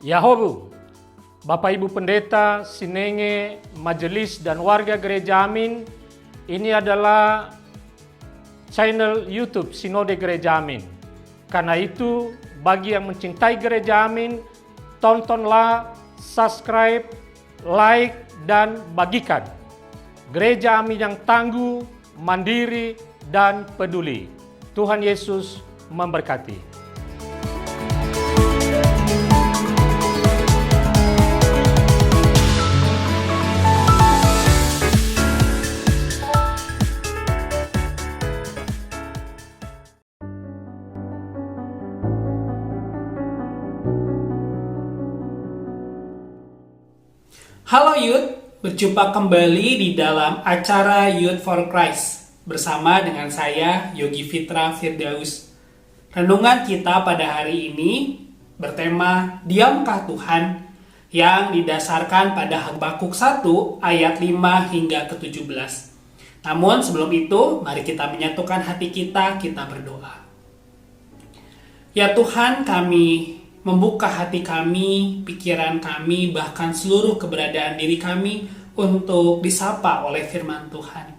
Yahobu, Bapak Ibu Pendeta, Sinenge, Majelis dan warga Gereja Amin, ini adalah channel YouTube Sinode Gereja Amin. Karena itu, bagi yang mencintai Gereja Amin, tontonlah, subscribe, like, dan bagikan. Gereja Amin yang tangguh, mandiri, dan peduli. Tuhan Yesus memberkati. Halo Youth, berjumpa kembali di dalam acara Youth for Christ bersama dengan saya Yogi Fitra Firdaus. Renungan kita pada hari ini bertema Diamkah Tuhan yang didasarkan pada Habakuk 1 ayat 5 hingga ke-17. Namun sebelum itu, mari kita menyatukan hati kita berdoa. Ya Tuhan, kami membuka hati kami, pikiran kami, bahkan seluruh keberadaan diri kami untuk disapa oleh firman Tuhan.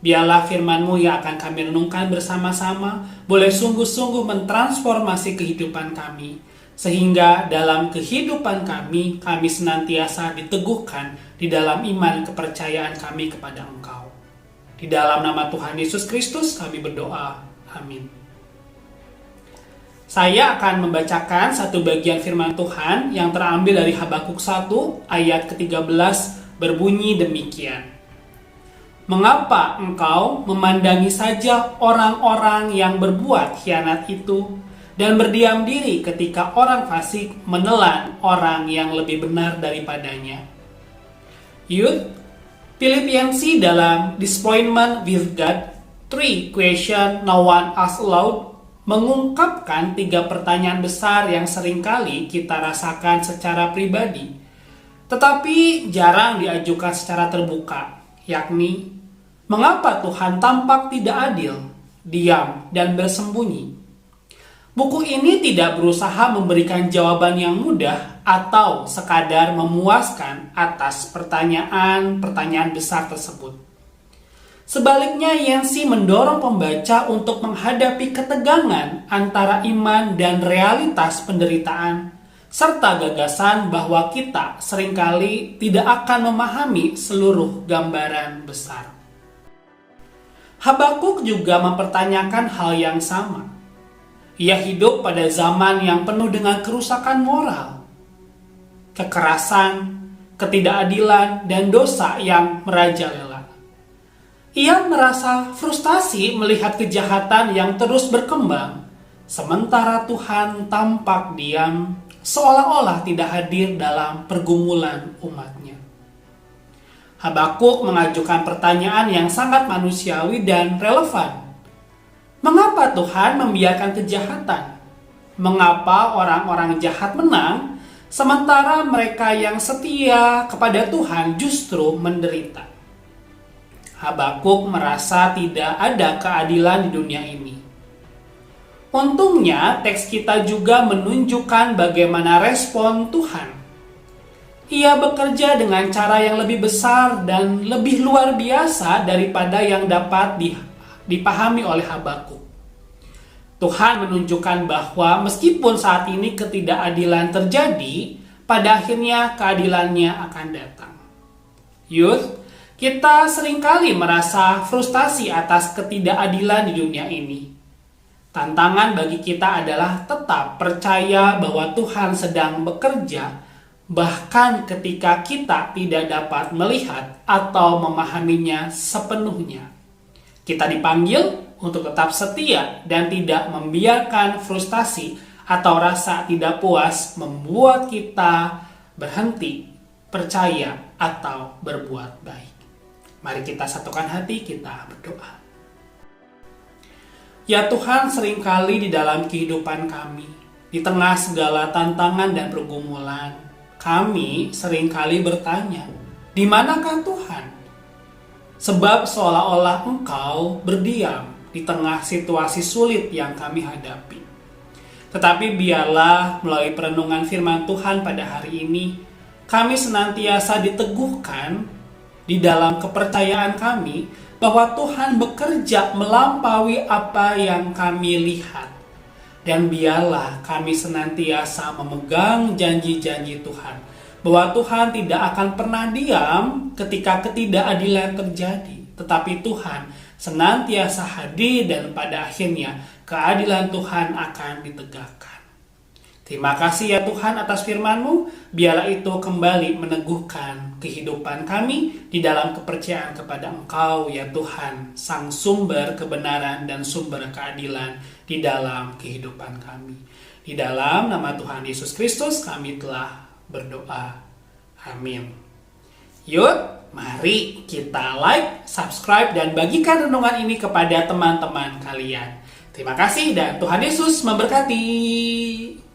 Biarlah firman-Mu yang akan kami renungkan bersama-sama boleh sungguh-sungguh mentransformasi kehidupan kami, sehingga dalam kehidupan kami senantiasa diteguhkan di dalam iman kepercayaan kami kepada Engkau. Di dalam nama Tuhan Yesus Kristus kami berdoa. Amin. Saya akan membacakan satu bagian firman Tuhan yang terambil dari Habakuk 1 ayat ke-13 berbunyi demikian. Mengapa engkau memandangi saja orang-orang yang berbuat khianat itu dan berdiam diri ketika orang fasik menelan orang yang lebih benar daripadanya? Youth, Philip Yancey dalam Disappointment with God, 3 Questions No One Asked Aloud mengungkapkan 3 pertanyaan besar yang seringkali kita rasakan secara pribadi, tetapi jarang diajukan secara terbuka, yakni, mengapa Tuhan tampak tidak adil, diam, dan bersembunyi? Buku ini tidak berusaha memberikan jawaban yang mudah atau sekadar memuaskan atas pertanyaan-pertanyaan besar tersebut. Sebaliknya, Yancey mendorong pembaca untuk menghadapi ketegangan antara iman dan realitas penderitaan, serta gagasan bahwa kita seringkali tidak akan memahami seluruh gambaran besar. Habakuk juga mempertanyakan hal yang sama. Ia hidup pada zaman yang penuh dengan kerusakan moral, kekerasan, ketidakadilan, dan dosa yang merajalela. Ia merasa frustasi melihat kejahatan yang terus berkembang, sementara Tuhan tampak diam, seolah-olah tidak hadir dalam pergumulan umatnya. Habakuk mengajukan pertanyaan yang sangat manusiawi dan relevan. Mengapa Tuhan membiarkan kejahatan? Mengapa orang-orang jahat menang, sementara mereka yang setia kepada Tuhan justru menderita? Habakuk merasa tidak ada keadilan di dunia ini. Untungnya, teks kita juga menunjukkan bagaimana respon Tuhan. Ia bekerja dengan cara yang lebih besar dan lebih luar biasa daripada yang dapat dipahami oleh Habakuk. Tuhan menunjukkan bahwa meskipun saat ini ketidakadilan terjadi, pada akhirnya keadilannya akan datang. Youth, kita seringkali merasa frustasi atas ketidakadilan di dunia ini. Tantangan bagi kita adalah tetap percaya bahwa Tuhan sedang bekerja, bahkan ketika kita tidak dapat melihat atau memahaminya sepenuhnya. Kita dipanggil untuk tetap setia dan tidak membiarkan frustasi atau rasa tidak puas membuat kita berhenti percaya atau berbuat baik. Mari kita satukan hati, kita berdoa. Ya Tuhan, seringkali di dalam kehidupan kami, di tengah segala tantangan dan pergumulan, kami seringkali bertanya, di manakah Tuhan? Sebab seolah-olah Engkau berdiam di tengah situasi sulit yang kami hadapi. Tetapi biarlah melalui perenungan firman Tuhan pada hari ini, kami senantiasa diteguhkan di dalam kepercayaan kami bahwa Tuhan bekerja melampaui apa yang kami lihat. Dan biarlah kami senantiasa memegang janji-janji Tuhan, bahwa Tuhan tidak akan pernah diam ketika ketidakadilan terjadi. Tetapi Tuhan senantiasa hadir dan pada akhirnya keadilan Tuhan akan ditegakkan. Terima kasih ya Tuhan atas firman-Mu, biarlah itu kembali meneguhkan kehidupan kami di dalam kepercayaan kepada Engkau ya Tuhan, Sang sumber kebenaran dan sumber keadilan di dalam kehidupan kami. Di dalam nama Tuhan Yesus Kristus kami telah berdoa. Amin. Yuk, mari kita like, subscribe, dan bagikan renungan ini kepada teman-teman kalian. Terima kasih dan Tuhan Yesus memberkati.